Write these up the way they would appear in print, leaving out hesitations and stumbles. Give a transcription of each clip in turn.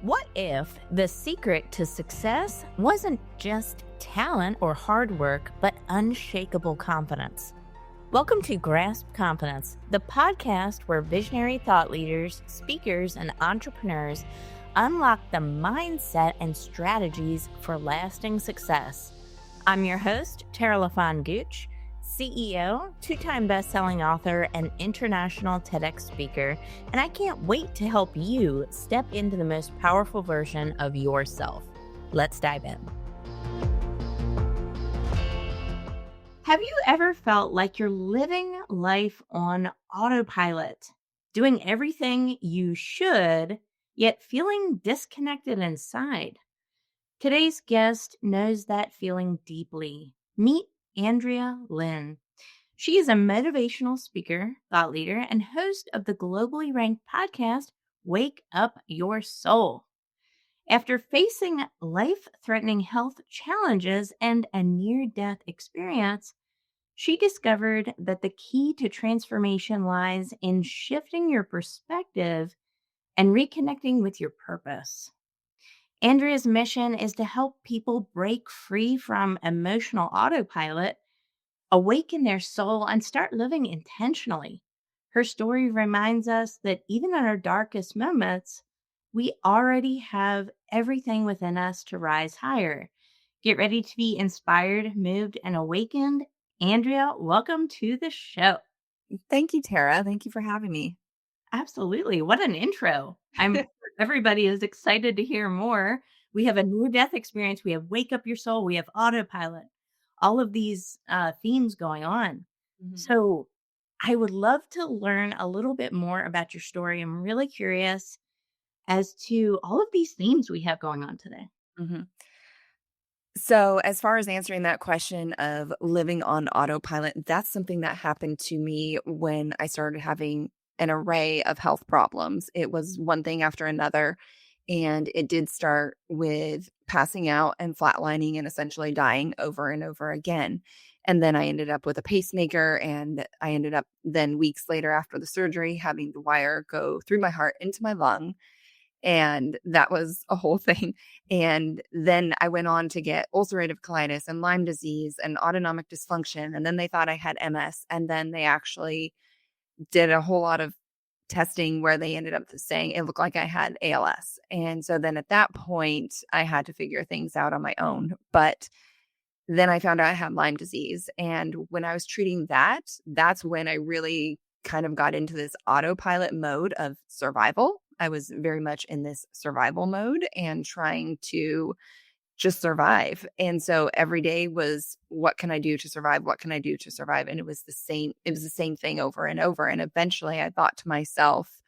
What if the secret to success wasn't just talent or hard work, but unshakable confidence? Welcome to Grasp Confidence, the podcast where visionary thought leaders, speakers, and entrepreneurs unlock the mindset and strategies for lasting success. I'm your host, Tara LaFon Gooch, CEO, two-time best-selling author, and international TEDx speaker, and I can't wait to help you step into the most powerful version of yourself. Let's dive in. Have you ever felt like you're living life on autopilot, doing everything you should, yet feeling disconnected inside? Today's guest knows that feeling deeply. Meet Andrea Lynn. She is a motivational speaker, thought leader, and host of the globally ranked podcast, Wake Up Your Soul. After facing life-threatening health challenges and a near-death experience, she discovered that the key to transformation lies in shifting your perspective and reconnecting with your purpose. Andrea's mission is to help people break free from emotional autopilot, awaken their soul, and start living intentionally. Her story reminds us that even in our darkest moments, we already have everything within us to rise higher. Get ready to be inspired, moved, and awakened. Andrea, welcome to the show. Thank you, Tara. Thank you for having me. Absolutely. What an intro. Everybody is excited to hear more. We have a near-death experience. We have Wake Up Your Soul. We have Autopilot. All of these themes going on. Mm-hmm. So I would love to learn a little bit more about your story. I'm really curious as to all of these themes we have going on today. Mm-hmm. So as far as answering that question of living on autopilot, that's something that happened to me when I started having an array of health problems. It was one thing after another. And it did start with passing out and flatlining and essentially dying over and over again. And then I ended up with a pacemaker, and I ended up then weeks later after the surgery having the wire go through my heart into my lung. And that was a whole thing. And then I went on to get ulcerative colitis and Lyme disease and autonomic dysfunction. And then they thought I had MS. And then they actually did a whole lot of testing where they ended up saying it looked like I had ALS. And so then at that point, I had to figure things out on my own. But then I found out I had Lyme disease. And when I was treating that, that's when I really kind of got into this autopilot mode of survival. I was very much in this survival mode and trying to just survive. And so every day was, what can I do to survive? What can I do to survive? And it was the same thing over and over. And eventually I thought to myself,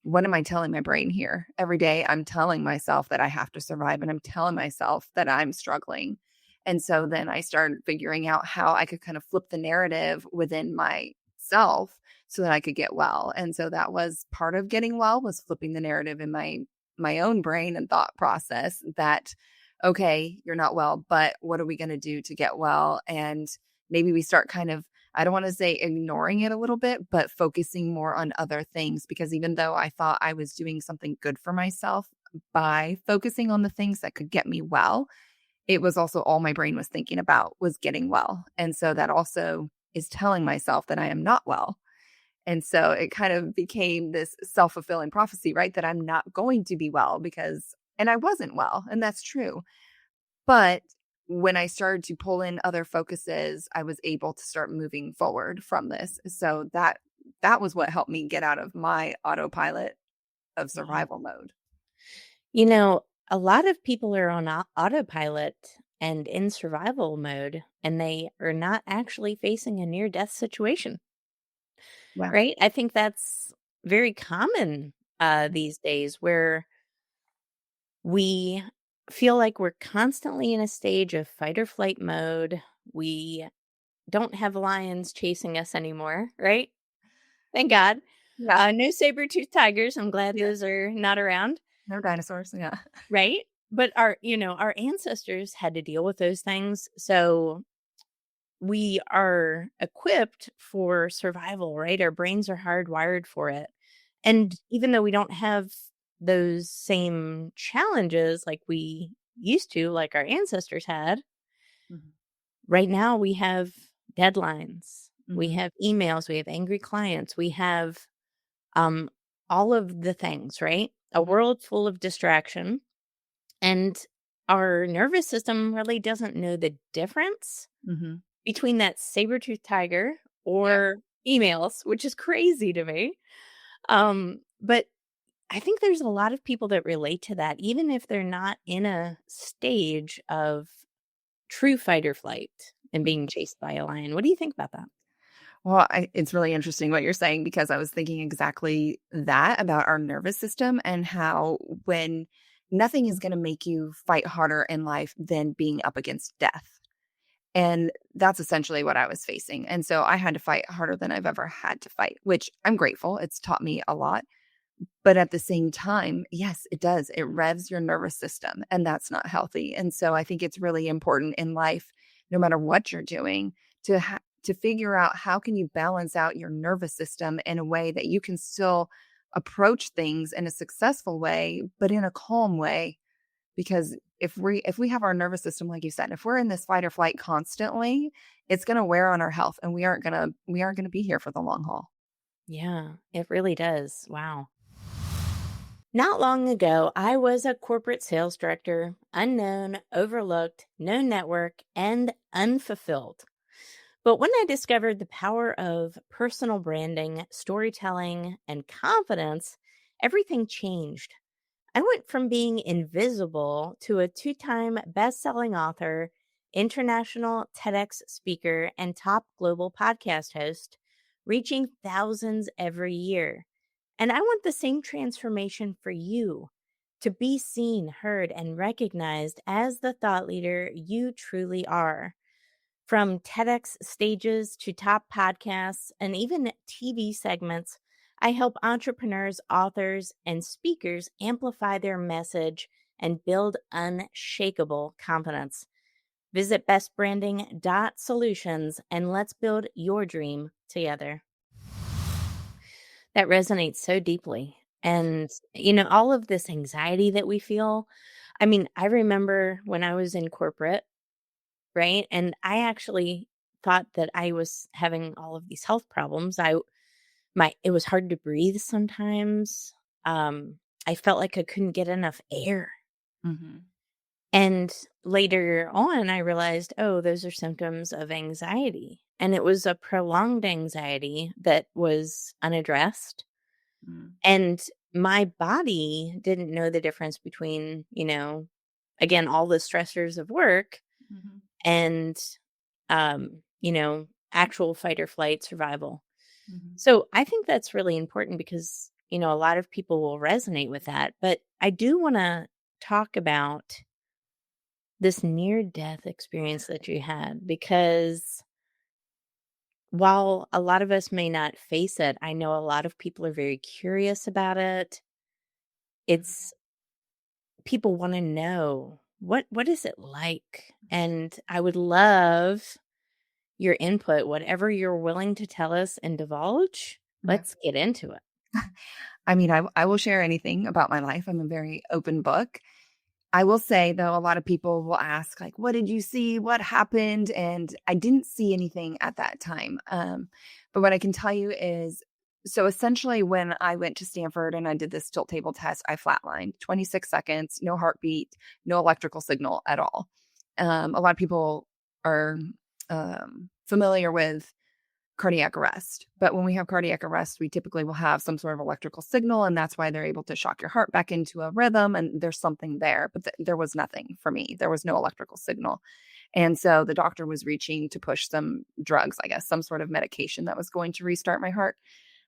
what am I telling my brain here? Every day I'm telling myself that I have to survive, and I'm telling myself that I'm struggling. And so then I started figuring out how I could kind of flip the narrative within myself so that I could get well. And so that was part of getting well, was flipping the narrative in my own brain and thought process that, okay, you're not well, but what are we going to do to get well? And maybe we start kind of, I don't want to say ignoring it a little bit, but focusing more on other things, because even though I thought I was doing something good for myself by focusing on the things that could get me well, it was also all my brain was thinking about was getting well. And so that also is telling myself that I am not well. And so it kind of became this self-fulfilling prophecy, right? That I'm not going to be well and I wasn't well. And that's true. But when I started to pull in other focuses, I was able to start moving forward from this. So that was what helped me get out of my autopilot of survival mode. You know, a lot of people are on autopilot and in survival mode, and they are not actually facing a near-death situation. Wow. Right? I think that's very common these days, where we feel like we're constantly in a stage of fight or flight mode. We don't have lions chasing us anymore, right? Thank God. Yeah. No saber-toothed tigers. I'm glad those are not around. No dinosaurs. Yeah. Right? But our ancestors had to deal with those things. So we are equipped for survival, right? Our brains are hardwired for it. And even though we don't have those same challenges like we used to, like our ancestors had. Mhm. Right now, we have deadlines, we Mhm. have emails, we have angry clients, we have um, all of the things, right? A Mhm. world full of distraction. And our nervous system really doesn't know the difference Mhm. between that saber-toothed tiger Yeah. or emails, which is crazy to me. But I think there's a lot of people that relate to that, even if they're not in a stage of true fight or flight and being Mhm. chased by a lion. What do you think about that? Well, it's really interesting what you're saying because I was thinking exactly that about our nervous system and how when nothing is going to make you fight harder in life than being up against death. And that's essentially what I was facing. And so I had to fight harder than I've ever had to fight, which I'm grateful. It's taught me a lot. But at the same time, yes, it does. It revs your nervous system, and that's not healthy. And so I think it's really important in life, no matter what you're doing, to figure out how can you balance out your nervous system in a way that you can still approach things in a successful way, but in a calm way. Because if we have our nervous system, like you said, if we're in this fight or flight constantly, it's going to wear on our health, and we aren't going to be here for the long haul. Yeah, it really does. Wow. Not long ago, I was a corporate sales director, unknown, overlooked, no network, and unfulfilled. But when I discovered the power of personal branding, storytelling, and confidence, everything changed. I went from being invisible to a 2-time best-selling author, international TEDx speaker, and top global podcast host, reaching thousands every year. And I want the same transformation for you to be seen, heard, and recognized as the thought leader you truly are. From TEDx stages to top podcasts and even TV segments, I help entrepreneurs, authors, and speakers amplify their message and build unshakable confidence. Visit bestbranding.solutions and let's build your dream together. That resonates so deeply. And, all of this anxiety that we feel. I mean, I remember when I was in corporate, right? And I actually thought that I was having all of these health problems. It was hard to breathe sometimes. Um, I felt like I couldn't get enough air. Mhm. And later on, I realized, oh, those are symptoms of anxiety. And it was a prolonged anxiety that was unaddressed. Mm. And my body didn't know the difference between, again, all the stressors of work Mhm. and, actual fight or flight survival. Mhm. So I think that's really important because, a lot of people will resonate with that. But I do want to talk about this near death experience that you had because while a lot of us may not face it, I know a lot of people are very curious about it. Mhm. It's people want to know what is it like? And I would love your input, whatever you're willing to tell us and divulge. Yeah. Let's get into it. I mean, I will share anything about my life. I'm a very open book. I will say, though, a lot of people will ask, like, what did you see? What happened? And I didn't see anything at that time. But what I can tell you is so essentially, when I went to Stanford and I did this tilt table test, I flatlined 26 seconds, no heartbeat, no electrical signal at all. A lot of people are familiar with cardiac arrest. But when we have cardiac arrest, we typically will have some sort of electrical signal, and that's why they're able to shock your heart back into a rhythm. And there's something there, but there was nothing for me. There was no electrical signal. And so the doctor was reaching to push some drugs, I guess, some sort of medication that was going to restart my heart.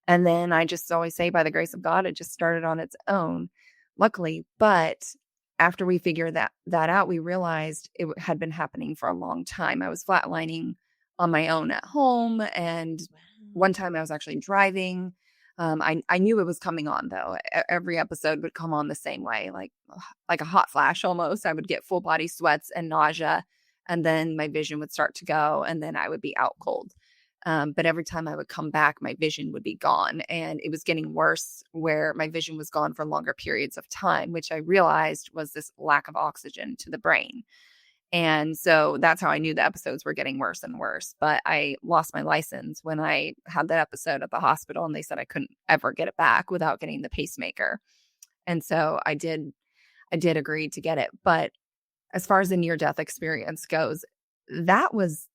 And then I just always say, by the grace of God, it just started on its own, luckily. But after we figured that out, we realized had been happening for a long time. I was flatlining on my own at home, and Wow. one time I was actually driving. I knew it was coming on though. Every episode would come on the same way, like a hot flash almost. I would get full body sweats and nausea, and then my vision would start to go, and then I would be out cold. But every time I would come back, my vision would be gone. And it was getting worse where my vision was gone for longer periods of time, which I realized was this lack of oxygen to the brain. And so that's how I knew the episodes were getting worse and worse. But I lost my license when I had that episode at the hospital, and they said I couldn't ever get it back without getting the pacemaker. And so I did agree to get it. But as far as the near death experience goes, that was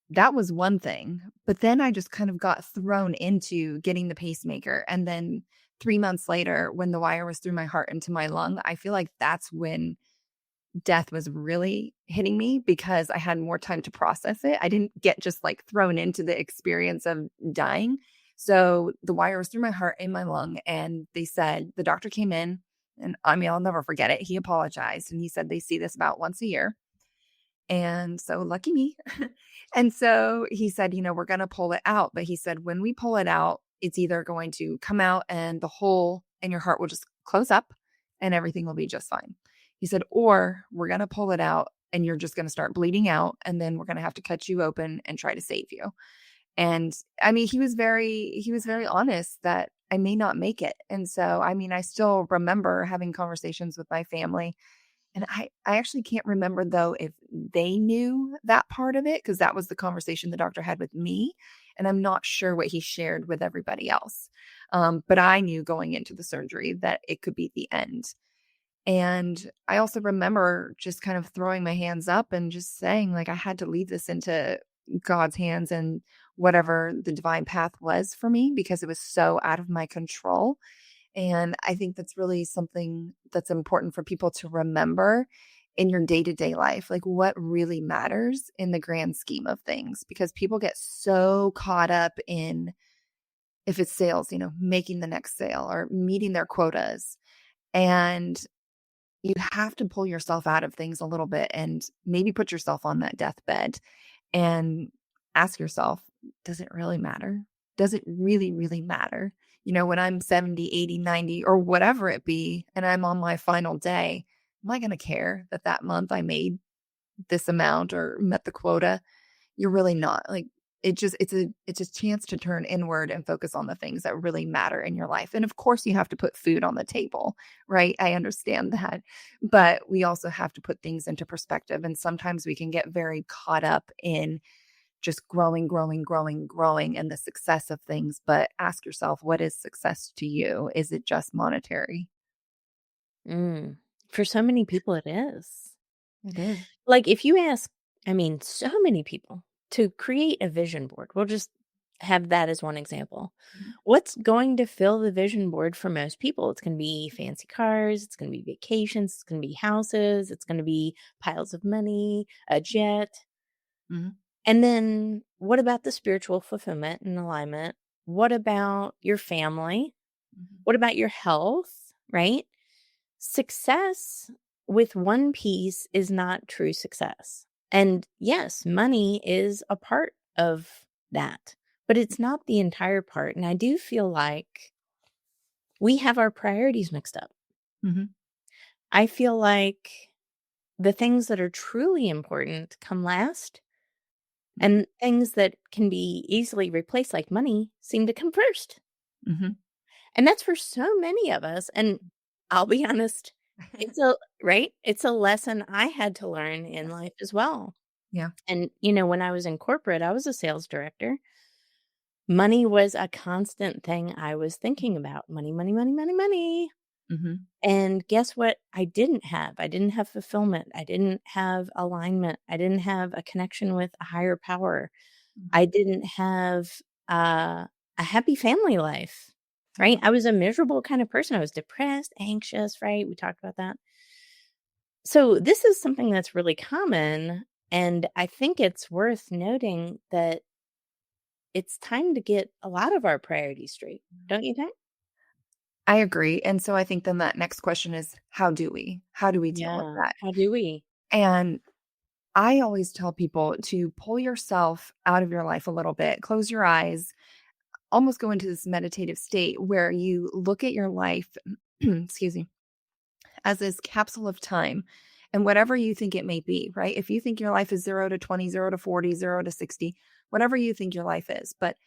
one thing. But then I just kind of got thrown into getting the pacemaker. And then 3 months later, when the wire was through my heart into my lung, I feel like that's when death was really hitting me because I had more time to process it. I didn't get just like thrown into the experience of dying. So the wire was through my heart in my lung, and they said the doctor came in, and I mean, I'll never forget it. He apologized and he said they see this about once a year. And so lucky me. And so he said, we're going to pull it out. But he said, when we pull it out, it's either going to come out and the hole in your heart will just close up and everything will be just fine. He said, or we're going to pull it out and you're just going to start bleeding out. And then we're going to have to cut you open and try to save you. And I mean, he was very honest that I may not make it. And so, I mean, I still remember having conversations with my family, and I actually can't remember though if they knew that part of it, because that was the conversation the doctor had with me. And I'm not sure what he shared with everybody else. But I knew going into the surgery that it could be the end. And I also remember just kind of throwing my hands up and just saying, like, I had to leave this into God's hands and whatever the divine path was for me, because it was so out of my control. And I think that's really something that's important for people to remember in your day to day life, like what really matters in the grand scheme of things, because people get so caught up in, if it's sales, making the next sale or meeting their quotas. And you have to pull yourself out of things a little bit and maybe put yourself on that deathbed and ask yourself, does it really matter? Does it really, really matter? When I'm 70, 80, 90, or whatever it be, and I'm on my final day, am I going to care that that month I made this amount or met the quota? You're really not. Like, it's a chance to turn inward and focus on the things that really matter in your life. And of course you have to put food on the table, right? I understand that. But we also have to put things into perspective. And sometimes we can get very caught up in just growing, growing, growing, growing and the success of things. But ask yourself, what is success to you? Is it just monetary? Mm. For so many people, it is. It is. Like, if you ask, I mean, so many people to create a vision board, we'll just have that as one example. What's going to fill the vision board for most people? It's going to be fancy cars, it's going to be vacations, it's going to be houses, it's going to be piles of money, a jet. Mhm. And then what about the spiritual fulfillment and alignment? What about your family? Mhm. What about your health, right? Success with one piece is not true success. And yes, money is a part of that, but it's not the entire part. And I do feel like we have our priorities mixed up. Mhm. I feel like the things that are truly important come last, and things that can be easily replaced, like money, seem to come first. Mhm. And that's for so many of us. And I'll be honest, it's a right? It's a lesson I had to learn in Yes. life as well. Yeah. And, when I was in corporate, I was a sales director. Money was a constant thing I was thinking about. Money, money, money, money, money. Mhm. And guess what? I didn't have. I didn't have fulfillment. I didn't have alignment. I didn't have a connection with a higher power. Mhm. I didn't have a happy family life, right? Yeah. I was a miserable kind of person. I was depressed, anxious, right? We talked about that. So this is something that's really common. And I think it's worth noting that it's time to get a lot of our priorities straight. Don't you think? I agree. And so I think then that next question is, how do we? How do we deal with Yeah. that? How do we? And I always tell people to pull yourself out of your life a little bit, close your eyes, almost go into this meditative state where you look at your life, excuse me, as this capsule of time and whatever you think it may be, right? If you think your life is 0 to 20, 0 to 40, 0 to 60, whatever you think your life is, but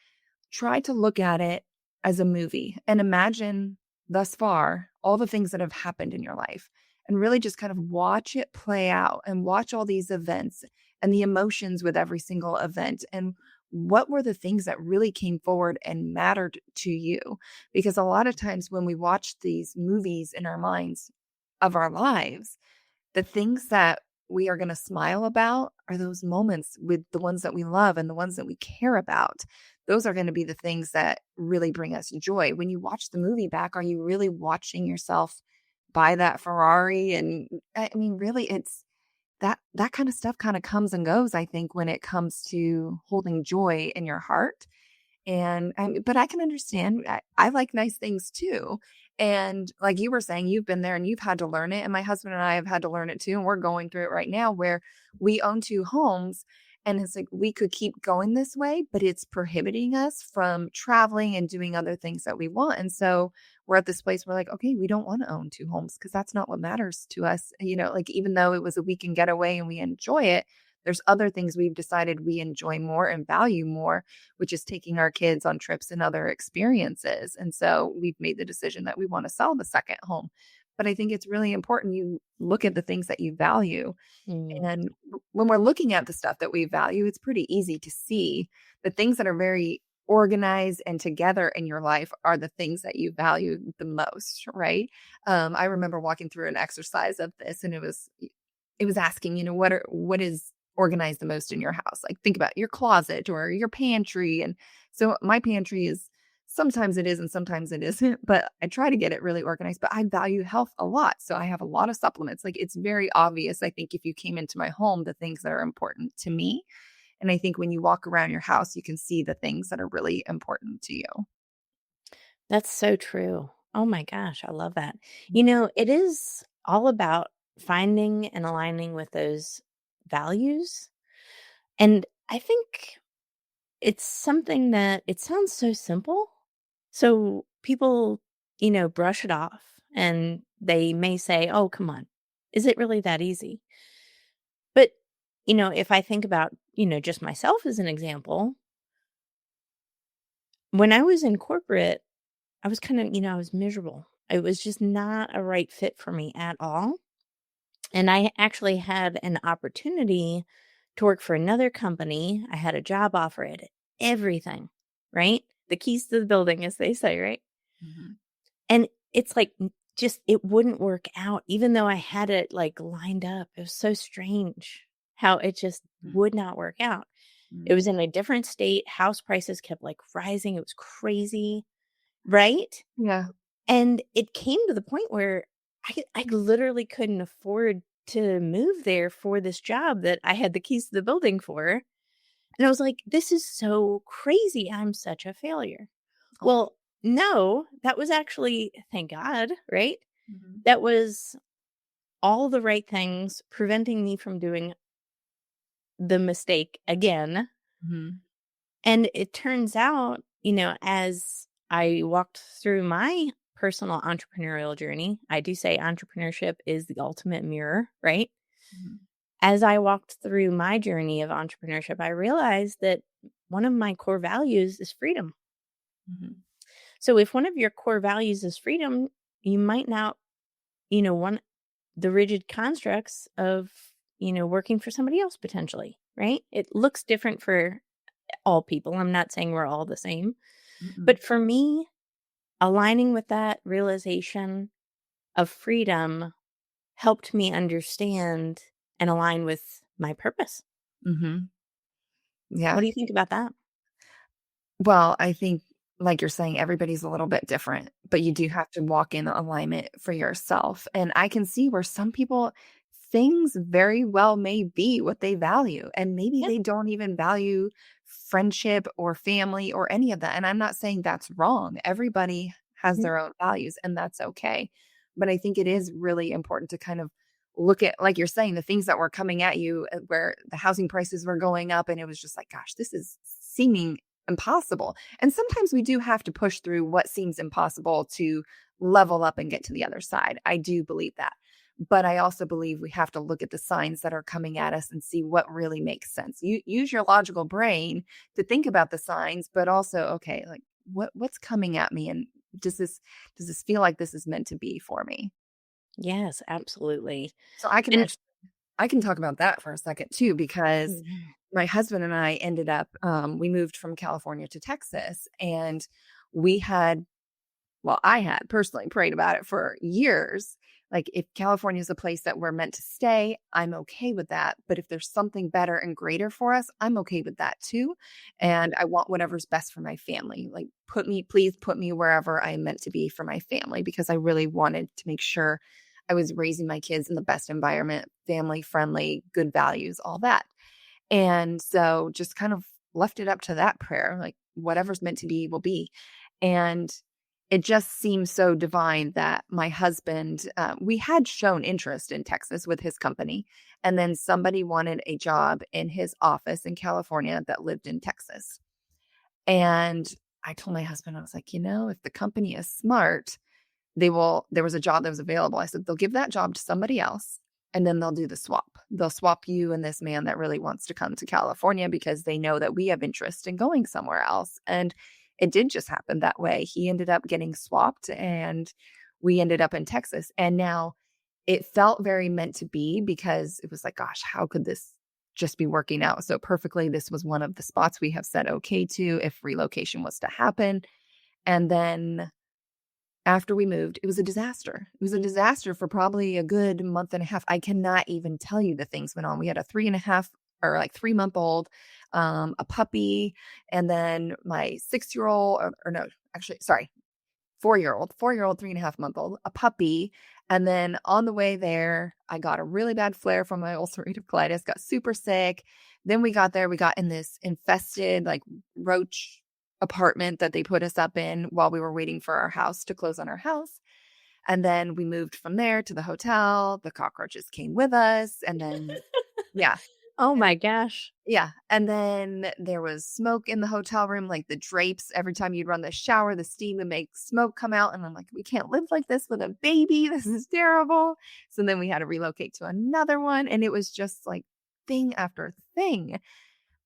try to look at it as a movie and imagine thus far all the things that have happened in your life and really just kind of watch it play out and watch all these events and the emotions with every single event and what were the things that really came forward and mattered to you, because a lot of times when we watch these movies in our minds of our lives, the things that we are going to smile about are those moments with the ones that we love and the ones that we care about. Those are going to be the things that really bring us joy. When you watch the movie back, are you really watching yourself buy that Ferrari? And I mean, really, it's that kind of stuff kind of comes and goes, I think, when it comes to holding joy in your heart. And but I can understand. I like nice things too. And like you were saying, you've been there and you've had to learn it. And my husband and I have had to learn it too. And we're going through it right now where we own two homes. And it's like we could keep going this way, but it's prohibiting us from traveling and doing other things that we want. And so we're at this place where, like, okay, we don't want to own two homes because that's not what matters to us. You know, like even though it was a weekend getaway and we enjoy it, there's other things we've decided we enjoy more and value more, which is taking our kids on trips and other experiences. And so we've made the decision that we want to sell the second home. But I think it's really important you look at the things that you value. Mm. And when we're looking at the stuff that we value, it's pretty easy to see the things that are very organized and together in your life are the things that you value the most, right? I remember walking through an exercise of this, and it was asking, what is organized the most in your house? Like think about your closet or your pantry. And so my pantry is sometimes it is and sometimes it isn't, but I try to get it really organized. But I value health a lot. So I have a lot of supplements. Like it's very obvious, I think, if you came into my home, the things that are important to me. And I think when you walk around your house, you can see the things that are really important to you. That's so true. Oh my gosh, I love that. You know, it is all about finding and aligning with those values. And I think it's something that it sounds so simple. So people, brush it off and they may say, oh, come on. Is it really that easy? But, if I think about, just myself as an example, when I was in corporate, I was kind of, I was miserable. It was just not a right fit for me at all. And I actually had an opportunity to work for another company. I had a job offer, I had everything, right? The keys to the building, as they say, right? Mhm. And it's like just it wouldn't work out, even though I had it like lined up. It was so strange how it just Mhm. would not work out. It Mhm. was in a different state. House prices kept like rising. It was crazy, right? Yeah. And it came to the point where I literally couldn't afford to move there for this job that I had the keys to the building for. And I was like, this is so crazy. I'm such a failure. Oh. Well, no, that was actually, thank God, right? Mhm. That was all the right things preventing me from doing the mistake again. Mhm. And it turns out, as I walked through my personal entrepreneurial journey, I do say entrepreneurship is the ultimate mirror, right? Mhm. As I walked through my journey of entrepreneurship, I realized that one of my core values is freedom. Mhm. So if one of your core values is freedom, you might not, want the rigid constructs of, working for somebody else potentially, right? It looks different for all people. I'm not saying we're all the same. Mhm. But for me, aligning with that realization of freedom helped me understand and align with my purpose. Mhm. What Yeah. do you think about that? Well, I think, like you're saying, everybody's a little bit different, but you do Mm. have to walk in alignment for yourself. And I can see where some people, things very well may be what they value. And maybe Yeah. they don't even value friendship or family or any of that. And I'm not saying that's wrong. Everybody has Mhm. their own values, and that's okay. But I think it is really important to kind of look at, like you're saying, the things that were coming at you where the housing prices were going up. And it was just like, gosh, this is seeming impossible. And sometimes we do have to push through what seems impossible to level up and get to the other side. I do believe that. But I also believe we have to look at the signs that are coming at us and see what really makes sense. You use your logical brain to think about the signs, but also, okay, like what's coming at me, and does this feel like this is meant to be for me? Yes, absolutely. So I can And actually I can talk about that for a second too, because yeah. my husband and I ended up we moved from California to Texas, and we had well, I had personally prayed about it for years. Like, if California is a place that we're meant to stay, I'm okay with that. But if there's something better and greater for us, I'm okay with that too. And I want whatever's best for my family. Like, please put me wherever I'm meant to be for my family, because I really wanted to make sure I was raising my kids in the best environment, family friendly, good values, all that. And so just kind of left it up to that prayer, like whatever's meant to be will be. And it just seems so divine that my husband, we had shown interest in Texas with his company. And then somebody wanted a job in his office in California that lived in Texas. And I told my husband, I was like, if the company is smart, there was a job that was available. I said, they'll give that job to somebody else, and then they'll do the swap. They'll swap you and this man that really wants to come to California, because they know that we have interest in going somewhere else. And it did just happen that way. He ended up getting swapped, and we ended up in Texas. And now it felt very meant to be, because it was like, gosh, how could this just be working out so perfectly? This was one of the spots we have said okay to if relocation was to happen. And then after we moved, it was a disaster. It was a disaster for probably a good month and a half. I cannot even tell you the things went on. We had a 3.5 or like 3-month old, a puppy, and then my 6-year old, or no, actually, sorry, 4-year old, 3.5-month old, a puppy. And then on the way there, I got a really bad flare from my ulcerative colitis, got super sick. Then we got there, we got in this infested, like, roach apartment that they put us up in while we were waiting for our house to close on our house. And then we moved from there to the hotel. The cockroaches came with us. And then, yeah. Oh my gosh. Yeah, and then there was smoke in the hotel room, like the drapes. Every time you'd run the shower, the steam would make smoke come out, and I'm like, "We can't live like this with a baby. This is terrible." So then we had to relocate to another one, and it was just like thing after thing.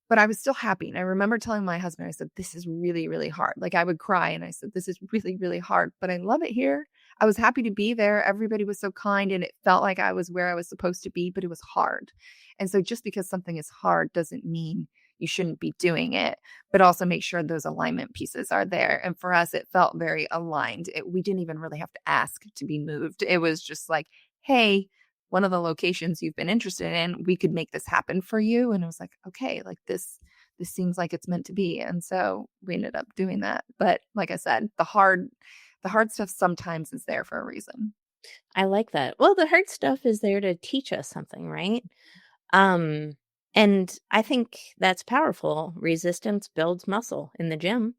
But I was still happy, and I remember telling my husband, I said, "This is really, really hard." Like, I would cry, and I said, "This is really, really hard, but I love it here." I was happy to be there. Everybody was so kind, and it felt like I was where I was supposed to be, but it was hard. And so just because something is hard doesn't mean you shouldn't be doing it, but also make sure those alignment pieces are there. And for us, it felt very aligned. We didn't even really have to ask to be moved. It was just like, "Hey, one of the locations you've been interested in, we could make this happen for you." And it was like, okay, like this seems like it's meant to be. And so we ended up doing that. But like I said, the hard stuff sometimes is there for a reason. I like that. Well, the hard stuff is there to teach us something, right? Um, and I think that's powerful. Resistance builds muscle in the gym.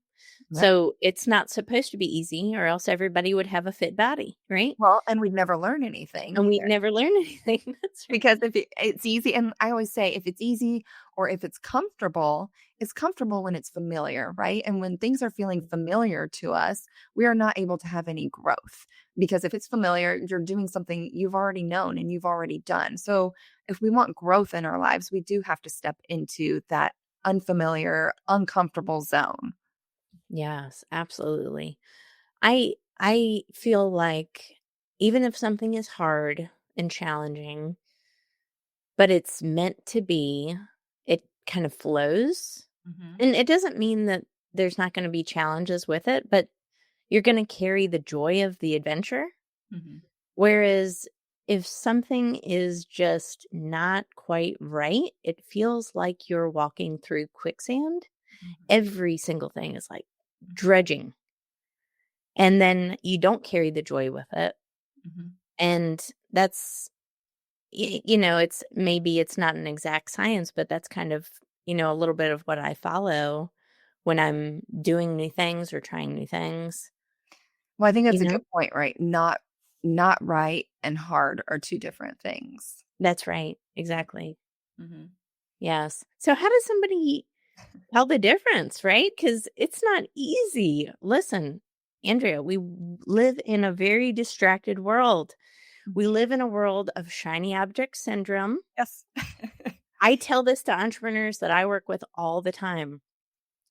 Yep. So it's not supposed to be easy, or else everybody would have a fit body, right? Well, and we'd never learn anything And we either. never learn anything. That's right. Because if it's easy, and I always say, if it's easy or if it's comfortable when it's familiar, right? And when things are feeling familiar to us, we are not able to have any growth, because if it's familiar, you're doing something you've already known and you've already done. So if we want growth in our lives, we do have to step into that unfamiliar, uncomfortable zone. Yes, absolutely. I feel like even if something is hard and challenging, but it's meant to be, it kind of flows. Mhm, And it doesn't mean that there's not going to be challenges with it, but you're going to carry the joy of the adventure. mhm, Whereas if something is just not quite right, it feels like you're walking through quicksand. mhm, Every single thing is like mhm, dredging. And then you don't carry the joy with it. mhm. And that's, it's maybe it's not an exact science, but that's kind of, a little bit of what I follow when I'm doing new things or trying new things, Well, I think you that's a know? good point, right? Not right and hard are 2 different things. That's right. Exactly. Mhm. Yes. So how does somebody tell the difference, right? Because it's not easy. Listen, Andrea, we live in a very distracted world. We live in a world of shiny object syndrome. Yes. I tell this to entrepreneurs that I work with all the time.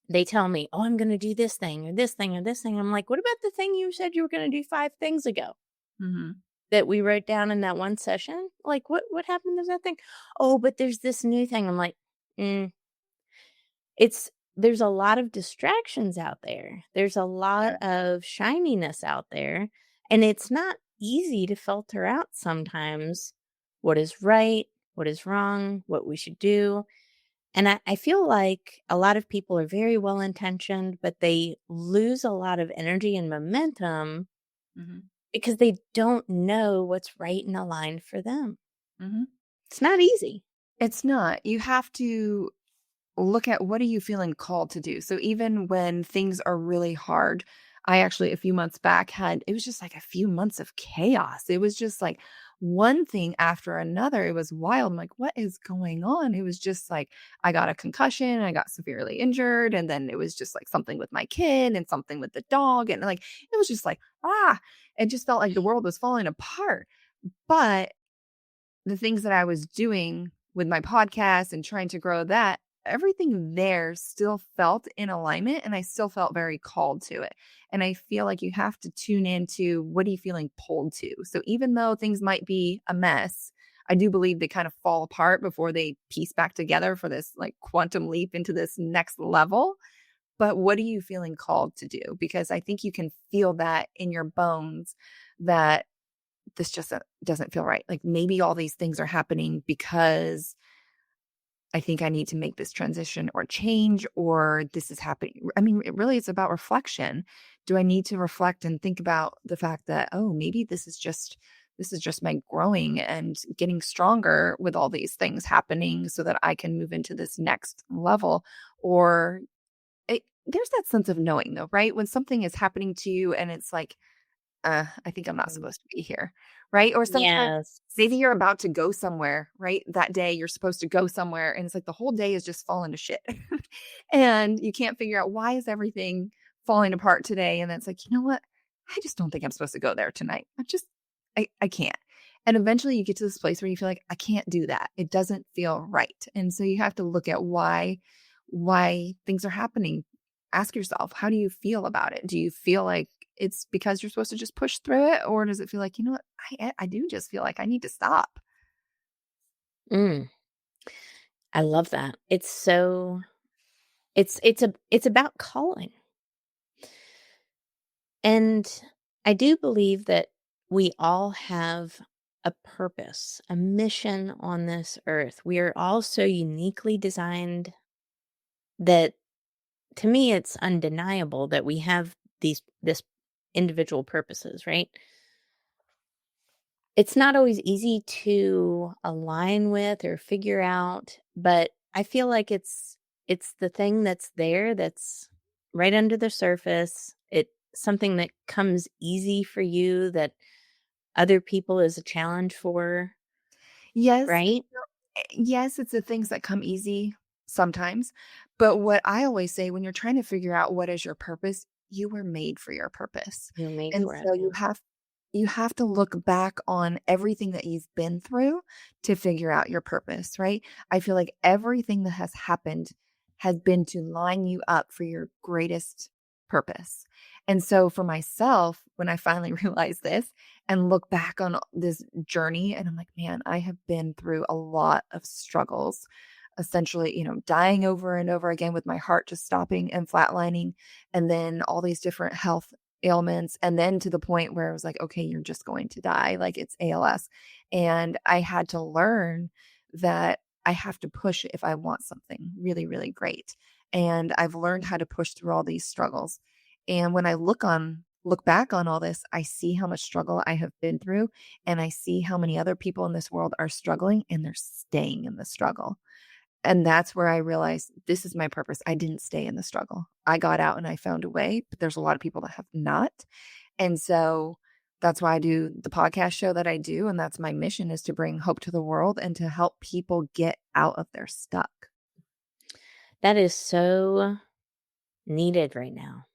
They tell me, "Oh, I'm gonna do this thing or this thing or this thing." I'm like, "What about the thing you said you were gonna do 5 things ago Mhm. that we wrote down in that one session? Like, what happened to that thing?" "Oh, but there's this new thing." I'm like, "Mm, it's there's a lot of distractions out there. There's a lot Yeah. of shininess out there, and it's not easy to filter out sometimes what is right, what is wrong, what we should do." And I feel like a lot of people are very well intentioned, but they lose a lot of energy and momentum Mhm. because they don't know what's right and aligned for them. Mhm. It's not easy. It's not. You have to look at what are you feeling called to do. So even when things are really hard, I actually a few months back had it was just like a few months of chaos. It was just like one thing after another. It was wild. I'm like, what is going on? It was just like I got a concussion, I got severely injured, and then it was just like something with my kid and something with the dog. And like it was just like, it just felt like the world was falling apart. But the things that I was doing with my podcast and trying to grow that, everything there still felt in alignment and I still felt very called to it. And I feel like you have to tune into what are you feeling pulled to. So even though things might be a mess, I do believe they kind of fall apart before they piece back together for this like quantum leap into this next level. But what are you feeling called to do? Because I think you can feel that in your bones that this just doesn't feel right. Like maybe all these things are happening because I think I need to make this transition or change, or this is happening. I mean, it really is about reflection. Do I need to reflect and think about the fact that, oh, maybe this is just my growing and getting stronger with all these things happening so that I can move into this next level? Or there's that sense of knowing though, right? When something is happening to you and it's like, I think I'm not Mm. supposed to be here, right? Or sometimes Yes. maybe you're about to go somewhere, right? That day you're supposed to go somewhere and it's like the whole day is just falling to shit. And you can't figure out why is everything falling apart today? And it's like, you know what? I just don't think I'm supposed to go there tonight. I can't. And eventually you get to this place where you feel like I can't do that. It doesn't feel right. And so you have to look at why things are happening. Ask yourself, how do you feel about it? Do you feel like it's because you're supposed to just push through it? Or does it feel like, you know what? I do just feel like I need to stop. Mm, I love that. It's about calling. And I do believe that we all have a purpose, a mission on this earth. We are all so uniquely designed that to me it's undeniable that we have this individual purposes, right? It's not always easy to align with or figure out, but I feel like it's the thing that's there that's right under the surface. It's something that comes easy for you that other people is a challenge for, Yes. right? Yes, it's the things that come easy sometimes. But what I always say when you're trying to figure out what is your purpose, you were made for your purpose. You're made And for it. so Yeah. you have to look back on everything that you've been through to figure out your purpose, right? I feel like everything that has happened has been to line you up for your greatest purpose. And so for myself, when I finally realized this and look back on this journey, and I'm like, man, I have been through a lot of struggles, essentially, dying over and over again with my heart just stopping and flatlining, and then all these different health ailments, and then to the point where it was like, okay, you're just going to die, like it's ALS. And I had to learn that I have to push if I want something really, really great. And I've learned how to push through all these struggles. And when I look back on all this, I see how much struggle I have been through, and I see how many other people in this world are struggling and they're staying in the struggle. And that's where I realized this is my purpose. I didn't stay in the struggle. I got out and I found a way, but there's a lot of people that have not. And so that's why I do the podcast show that I do. And that's my mission, is to bring hope to the world and to help people get out of their stuck. That is so needed right now.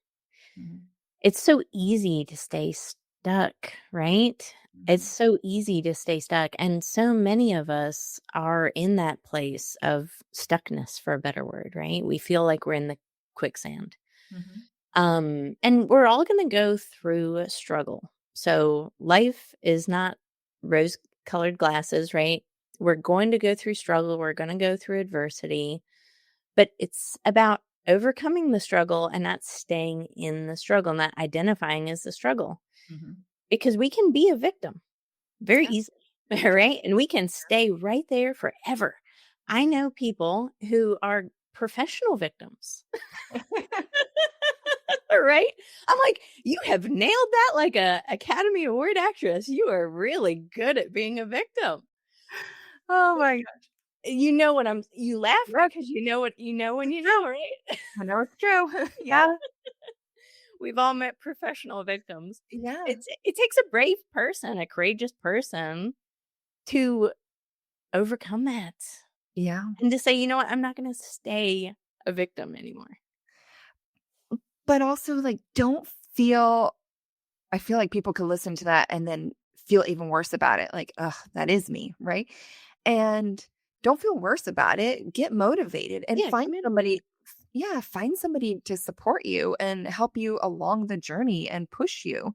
Mhm. It's so easy to stay stuck, right? It's Mhm. so easy to stay stuck, and so many of us are in that place of stuckness, for a better word, right? We feel like we're in the quicksand. Mhm. And we're all gonna go through a struggle. So life is not rose-colored glasses, right? We're going to go through struggle, we're gonna go through adversity, but it's about overcoming the struggle and not staying in the struggle, not identifying as the struggle. Mhm. Because we can be a victim very Yeah. easily, right? And we can stay right there forever. I know people who are professional victims. Right? I'm like, "You have nailed that like a Academy Award actress. You are really good at being a victim." Oh my gosh. You know what I'm you laugh Yep. because you know what you know when It's you true. know, right? I know it's true. Yeah. We've all met professional victims. Yeah. It takes a brave person, a courageous person to overcome that Yeah. and to say, "You know what? I'm not gonna stay a victim anymore." But also, like, don't feel I feel like people could listen to that and then feel even worse about it, like, "Ugh, that is me," right? And don't feel worse about it, get motivated and Yeah, find get motivated. somebody yeah, find somebody to support you and help you along the journey and push you.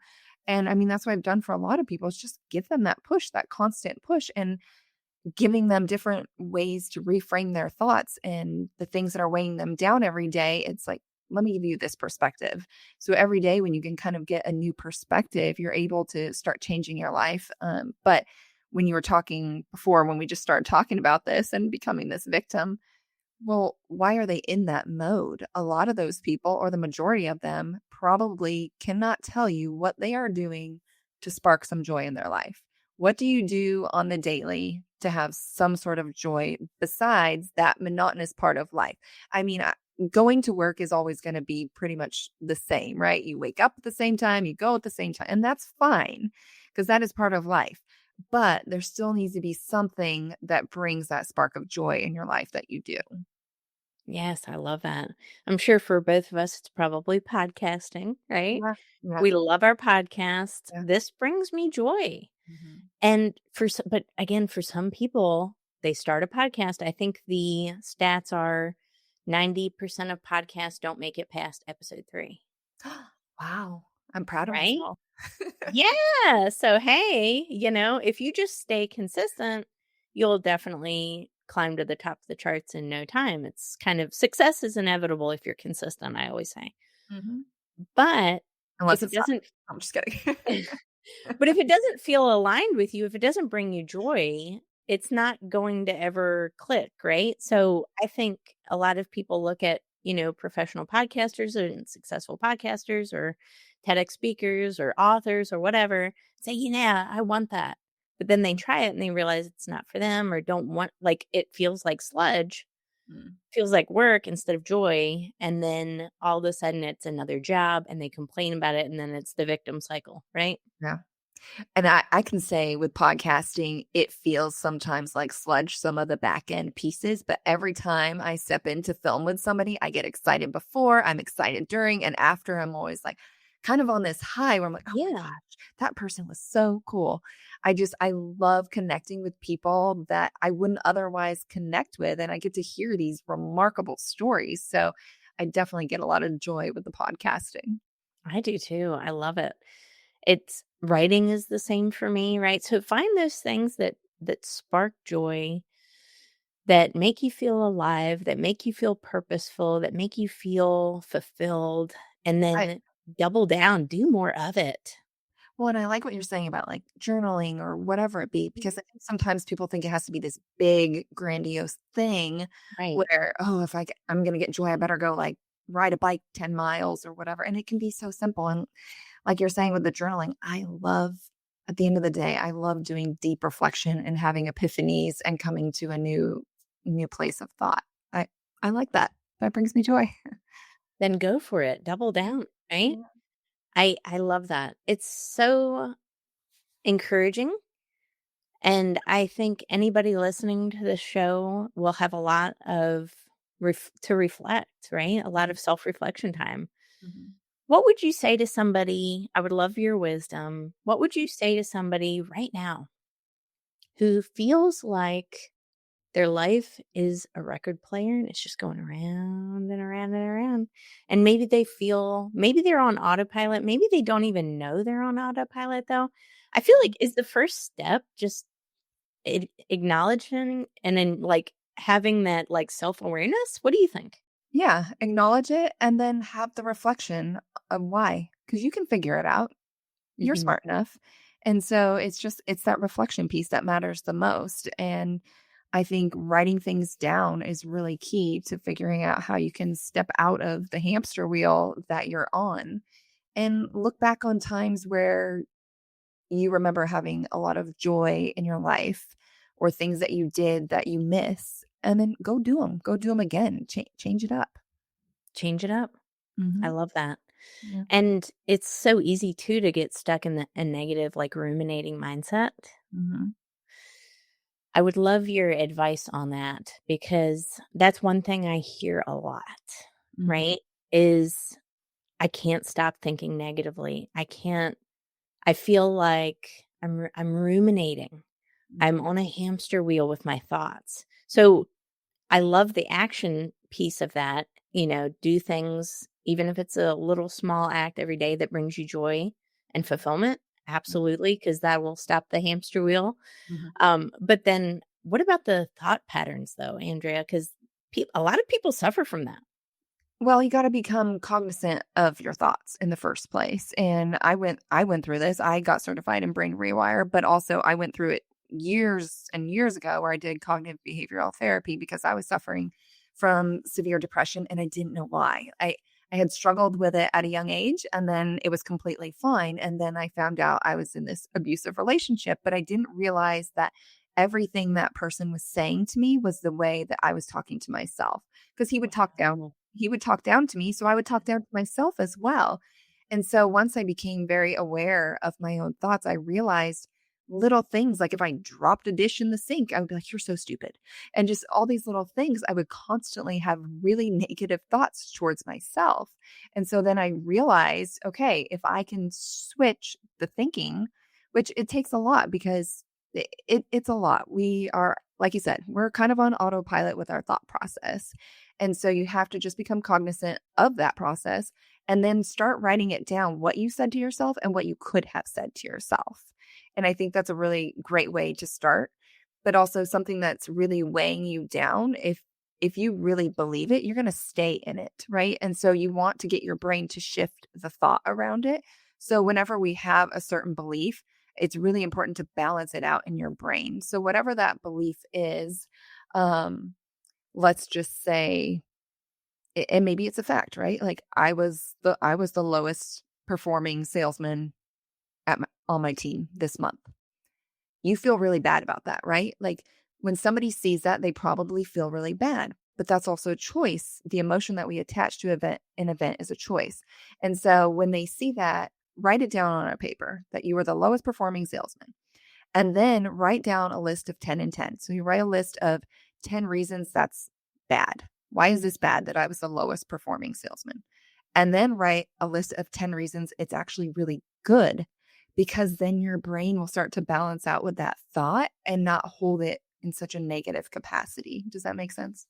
And, I mean, that's what I've done for a lot of people is just give them that push, that constant push, and giving them different ways to reframe their thoughts and the things that are weighing them down every day. It's like, let me give you this perspective. So every day when you can kind of get a new perspective, you're able to start changing your life. But when you were talking before, when we just started talking about this and becoming this victim, well, why are they in that mode? A lot of those people, or the majority of them, probably cannot tell you what they are doing to spark some joy in their life. What do you do on the daily to have some sort of joy besides that monotonous part of life? I mean, going to work is always going to be pretty much the same, right? You wake up at the same time, you go at the same time, and that's fine because that is part of life. But there still needs to be something that brings that spark of joy in your life that you do. Yes, I love that. I'm sure for both of us, it's probably podcasting, right? Yeah, yeah, We love our podcasts. yeah. This brings me joy. Mhm. And but again, for some people, they start a podcast. I think the stats are 90% of podcasts don't make it past episode 3, Wow, I'm proud of right? myself. Yeah. So, hey, if you just stay consistent, you'll definitely climb to the top of the charts in no time. It's kind of success is inevitable if you're consistent, I always say. Mhm. But if Unless it it's not. doesn't, I'm just kidding. but if it doesn't feel aligned with you, if it doesn't bring you joy, it's not going to ever click, right? So I think a lot of people look at, professional podcasters and successful podcasters or TEDx speakers or authors or whatever, say, yeah, I want that. But then they try it and they realize it's not for them or don't want, like, it feels like sludge, Mm, feels like work instead of joy. And then all of a sudden it's another job and they complain about it. And then it's the victim cycle, right? yeah. And I can say with podcasting, it feels sometimes like sludge, some of the back end pieces, but every time I step in to film with somebody, I get excited before, I'm excited during, and after. I'm always like kind of on this high where I'm like, oh my Yeah. gosh, that person was so cool. I love connecting with people that I wouldn't otherwise connect with. And I get to hear these remarkable stories. So I definitely get a lot of joy with the podcasting. I do too. I love it. It's writing is the same for me, right? So find those things that spark joy, that make you feel alive, that make you feel purposeful, that make you feel fulfilled, and then double down, do more of it. Well, and I like what you're saying about like journaling or whatever it be, Mhm. because I think sometimes people think it has to be this big, grandiose thing Right. where, oh, if I'm going to get joy, I better go like ride a bike 10 miles or whatever. And it can be so simple. And like you're saying with the journaling, at the end of the day, I love doing deep reflection and having epiphanies and coming to a new place of thought. I, I like that. That brings me joy. Then go for it. Double down, right? Yeah. I love that. It's so encouraging. And I think anybody listening to this show will have a lot of to reflect, right? A lot of self reflection time. Mhm. What would you say to somebody? I would love your wisdom. What would you say to somebody right now who feels like their life is a record player and it's just going around and around and around? And maybe they feel, maybe they're on autopilot. Maybe they don't even know they're on autopilot, though. I feel like is the first step just acknowledging and then like having that like self awareness? What do you think? Yeah, acknowledge it and then have the reflection of why, because you can figure it out. You're Hmm. smart enough. And so it's that reflection piece that matters the most. And I think writing things down is really key to figuring out how you can step out of the hamster wheel that you're on and look back on times where you remember having a lot of joy in your life or things that you did that you miss, and then go do them again, change it up. Change it up. I Hmm. love that. Yeah. And it's so easy too to get stuck in a negative, like ruminating mindset. Hmm. I would love your advice on that because that's one thing I hear a lot, Hmm. right? Is I can't stop thinking negatively. I can't, I feel like I'm ruminating. I'm Hmm. on a hamster wheel with my thoughts. So I love the action piece of that, do things, even if it's a little small act every day that brings you joy and fulfillment. Absolutely, because that will stop the hamster wheel. Hmm. But then what about the thought patterns though, Andrea? Because a lot of people suffer from that. Well, you got to become cognizant of your thoughts in the first place. And I went through this. I got certified in brain rewire, but also I went through it years and years ago where I did cognitive behavioral therapy because I was suffering from severe depression and I didn't know why. I had struggled with it at a young age and then it was completely fine. And then I found out I was in this abusive relationship, but I didn't realize that everything that person was saying to me was the way that I was talking to myself because Wow. he would talk down to me, so I would talk down to myself as well. And so once I became very aware of my own thoughts, I realized little things like if I dropped a dish in the sink, I would be like, "You're so stupid." And just all these little things, I would constantly have really negative thoughts towards myself. And so then I realized, okay, if I can switch the thinking, which it takes a lot because it's a lot. We are, like you said, we're kind of on autopilot with our thought process. And so you have to just become cognizant of that process and then start writing it down what you said to yourself and what you could have said to yourself. And I think that's a really great way to start, but also something that's really weighing you down. If you really believe it, you're going to stay in it, right? And so you want to get your brain to shift the thought around it. So whenever we have a certain belief, it's really important to balance it out in your brain. So whatever that belief is, um, let's just say, and maybe it's a fact, right? Like I was the lowest performing salesman on my team this month. You feel really bad about that, right? Like when somebody sees that, they probably feel really bad. But that's also a choice. The emotion that we attach to an event is a choice. And so when they see that, write it down on a paper that you were the lowest performing salesman. And then write down a list of 10 and 10. So you write a list of 10 reasons that's bad. Why is this bad that I was the lowest performing salesman? And then write a list of 10 reasons it's actually really good, because then your brain will start to balance out with that thought and not hold it in such a negative capacity. Does that make sense?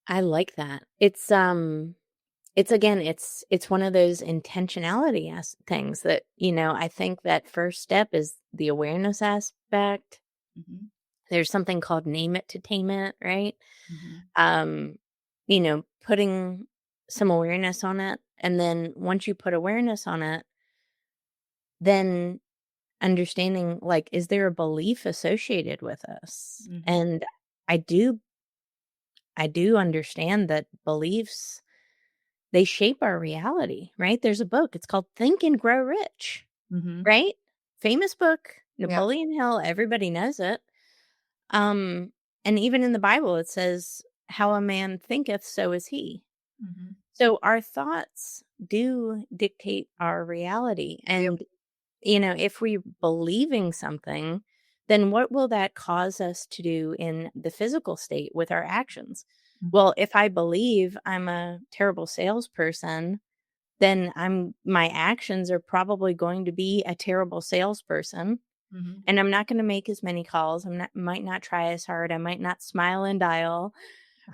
I like that. It's again, it's one of those intentionality things that, I think that first step is the awareness aspect. Hmm. There's something called name it to tame it, right? Hmm. Um, putting some awareness on it. And then once you put awareness on it, then understanding like, is there a belief associated with this? Hmm. And I do, I do understand that beliefs, they shape our reality, right? There's a book, it's called Think and Grow Rich, Hmm. right? Famous book, Yeah. Napoleon Hill, everybody knows it. Um, and even in the Bible, it says, how a man thinketh, so is he. Hmm. So our thoughts do dictate our reality. Yep. And, if we're believing something, then what will that cause us to do in the physical state with our actions? Mhm. Well, if I believe I'm a terrible salesperson, then my actions are probably going to be a terrible salesperson, Mhm. and I'm not gonna make as many calls. Might not try as hard. I might not smile and dial,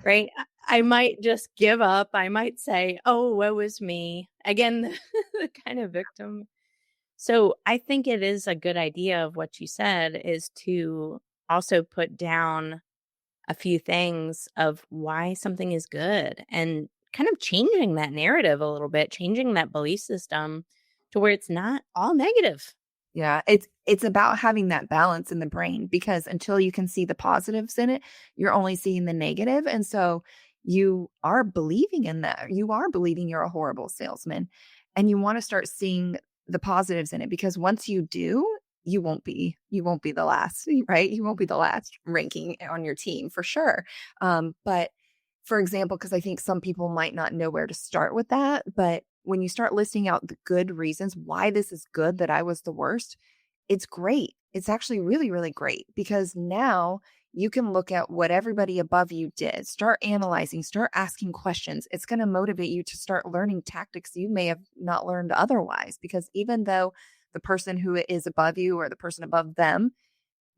right? I might just give up. I might say, "Oh, woe is me." Again, the kind of victim. So, I think it is a good idea of what you said is to also put down a few things of why something is good and kind of changing that narrative a little bit, changing that belief system to where it's not all negative. Yeah, it's about having that balance in the brain because until you can see the positives in it, you're only seeing the negative, and so you are believing in that. You are believing you're a horrible salesman, and you wanna start seeing the positives in it because once you do, you won't be the last, right? You won't be the last ranking on your team for sure. But for example, because I think some people might not know where to start with that, but when you start listing out the good reasons why this is good that I was the worst, it's great. It's actually really, really great because now you can look at what everybody above you did, start analyzing, start asking questions. It's going to motivate you to start learning tactics you may have not learned otherwise. Because even though the person who is above you or the person above them,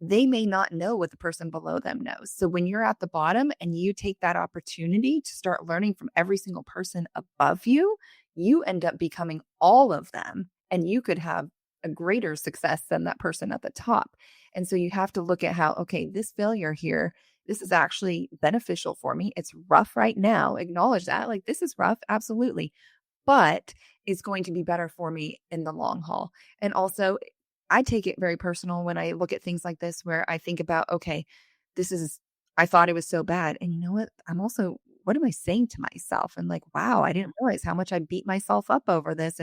they may not know what the person below them knows. So when you're at the bottom and you take that opportunity to start learning from every single person above you, you end up becoming all of them and you could have a greater success than that person at the top. And so you have to look at how, okay, this failure here, this is actually beneficial for me. It's rough right now. Acknowledge that. Like, this is rough. Absolutely, but it's going to be better for me in the long haul. And also, I take it very personal when I look at things like this, where I think about, okay, this is, I thought it was so bad. And you know what? I'm also, what am I saying to myself? And like, wow, I didn't realize how much I beat myself up over this.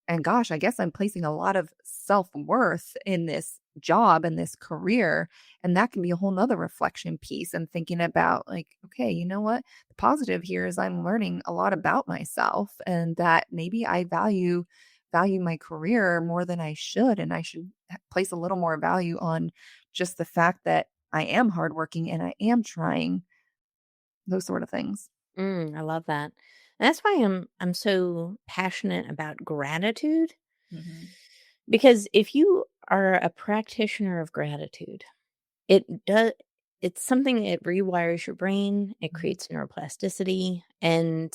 And gosh, I guess I'm placing a lot of self-worth in this job and this career. And that can be a whole nother reflection piece and thinking about like, okay, you know what? The positive here is I'm learning a lot about myself and that maybe I value my career more than I should. And I should place a little more value on just the fact that I am hardworking and I am trying those sort of things. I love that. And that's why I'm so passionate about gratitude, Mhm. because if you are a practitioner of gratitude, it does it's something it rewires your brain, it Mhm. creates neuroplasticity, and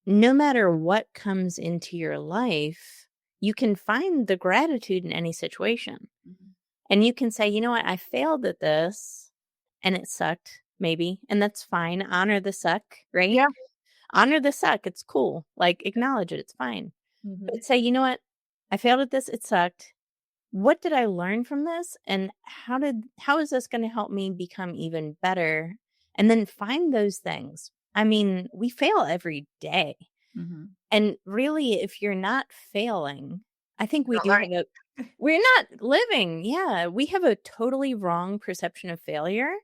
no matter what comes into your life, you can find the gratitude in any situation. Mhm. And you can say, "You know what? I failed at this and it sucked, maybe, and that's fine. Honor the suck, right? Yeah. Honor the suck. It's cool. Like, acknowledge it. It's fine." Mhm. But say, "You know what? I failed at this. It sucked. What did I learn from this? And how is this going to help me become even better?" And then find those things. I mean, we fail every day. Mhm. And really, if you're not failing, I think we Not do learning. have a we're not living. Yeah, we have a totally wrong perception of failure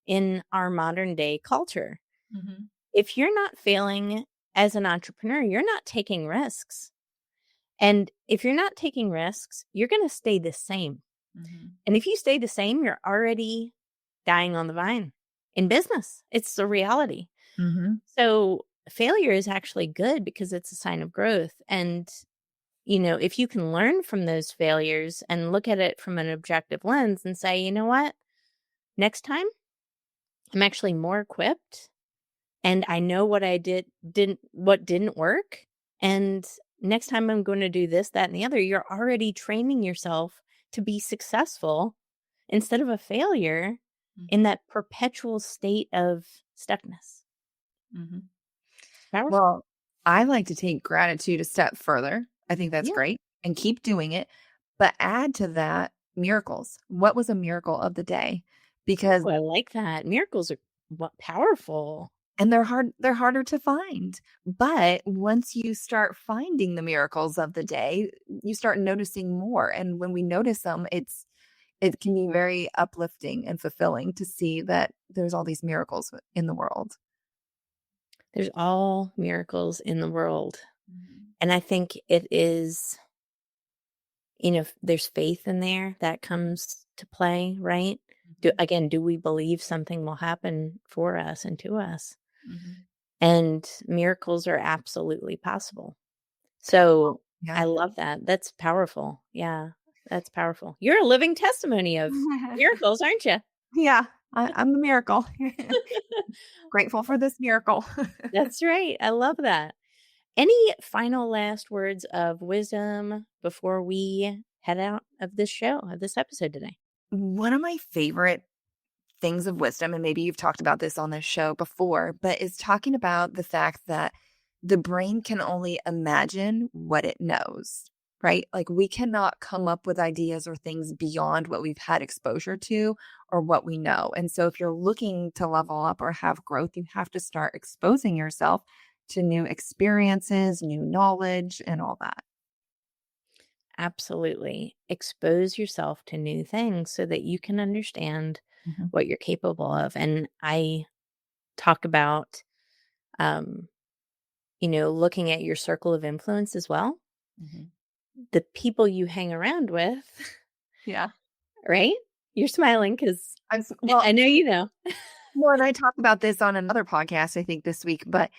in our modern day culture. Mhm. If you're not failing as an entrepreneur, you're not taking risks. And if you're not taking risks, you're going to stay the same. Mhm. And if you stay the same, you're already dying on the vine in business. It's the reality. Mhm. So failure is actually good because it's a sign of growth. And, if you can learn from those failures and look at it from an objective lens and say, you know what, next time I'm actually more equipped and I know what what didn't work. And next time I'm going to do this, that, and the other, you're already training yourself to be successful instead of a failure in Mhm. that perpetual state of stuckness. Mhm. Powerful. Well, I like to take gratitude a step further. I think that's Yeah. great and keep doing it, but add to that miracles. What was a miracle of the day? Because Ooh, I like that. Miracles are what powerful. and they're harder to find. But once you start finding the miracles of the day, you start noticing more. And when we notice them, it can be very uplifting and fulfilling to see that there's all these miracles in the world. There's all miracles in the world. Mhm. And I think it is, there's faith in there that comes to play, right? Mhm. Do we believe something will happen for us and to us? Mhm. And miracles are absolutely possible. So I Yeah. love that. That's powerful. Yeah, that's powerful. You're a living testimony of miracles, aren't you? Yeah, I'm a miracle. Grateful for this miracle. That's right. I love that. Any final last words of wisdom before we head out of this show, of this episode today? One of my favorite things of wisdom, and maybe you've talked about this on this show before, but is talking about the fact that the brain can only imagine what it knows, right? Like we cannot come up with ideas or things beyond what we've had exposure to or what we know. And so if you're looking to level up or have growth, you have to start exposing yourself to new experiences, new knowledge, and all that. Absolutely. Expose yourself to new things so that you can understand Mhm, what you're capable of. And I talk about, um, looking at your circle of influence as well. mhm. The people you hang around with, Yeah. right? You're smiling because Well, I know you know. well, and I talked about this on another podcast, I think this week, but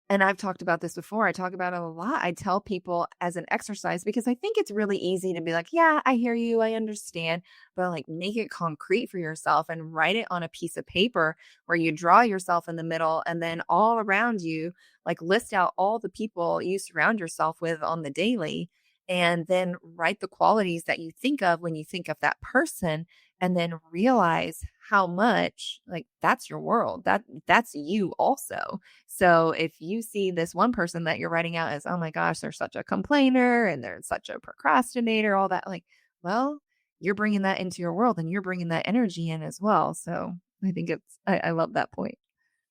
and I've talked about this before. I talk about it a lot. I tell people as an exercise because I think it's really easy to be like, yeah, I hear you, I understand, but like make it concrete for yourself and write it on a piece of paper where you draw yourself in the middle and then all around you, like list out all the people you surround yourself with on the daily and then write the qualities that you think of when you think of that person and then realize how much like that's your world that's you also. So if you see this one person that you're writing out as, oh my gosh, they're such a complainer and they're such a procrastinator, all that, like, well, you're bringing that into your world and you're bringing that energy in as well. So I think I love that point.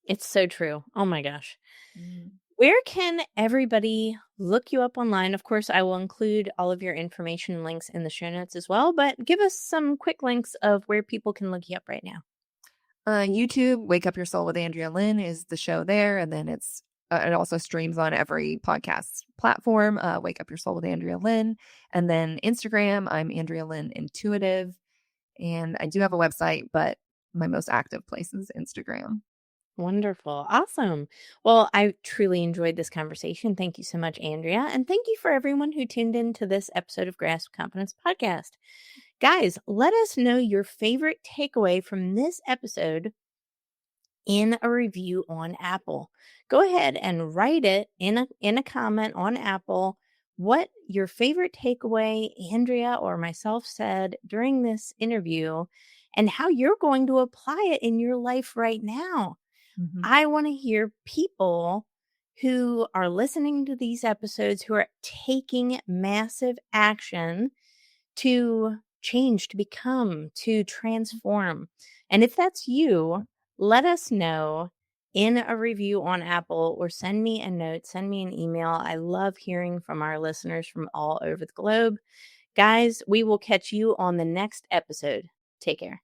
It's so true. Oh my gosh. Mm. Where can everybody look you up online? Of course, I will include all of your information and links in the show notes as well, but give us some quick links of where people can look you up right now. YouTube, Wake Up Your Soul with Andrea Lynn is the show there. And then it also streams on every podcast platform. Wake Up Your Soul with Andrea Lynn. And then Instagram, I'm Andrea Lynn Intuitive. And I do have a website, but my most active place is Instagram. Wonderful. Awesome. Well, I truly enjoyed this conversation. Thank you so much, Andrea. And thank you for everyone who tuned in to this episode of Grasp Confidence Podcast. Guys, let us know your favorite takeaway from this episode in a review on Apple. Go ahead and write it in a comment on Apple what your favorite takeaway Andrea or myself said during this interview and how you're going to apply it in your life right now. Mhm. I want to hear people who are listening to these episodes who are taking massive action to change, to become, to transform. And if that's you, let us know in a review on Apple or send me a note, send me an email. I love hearing from our listeners from all over the globe. Guys, we will catch you on the next episode. Take care.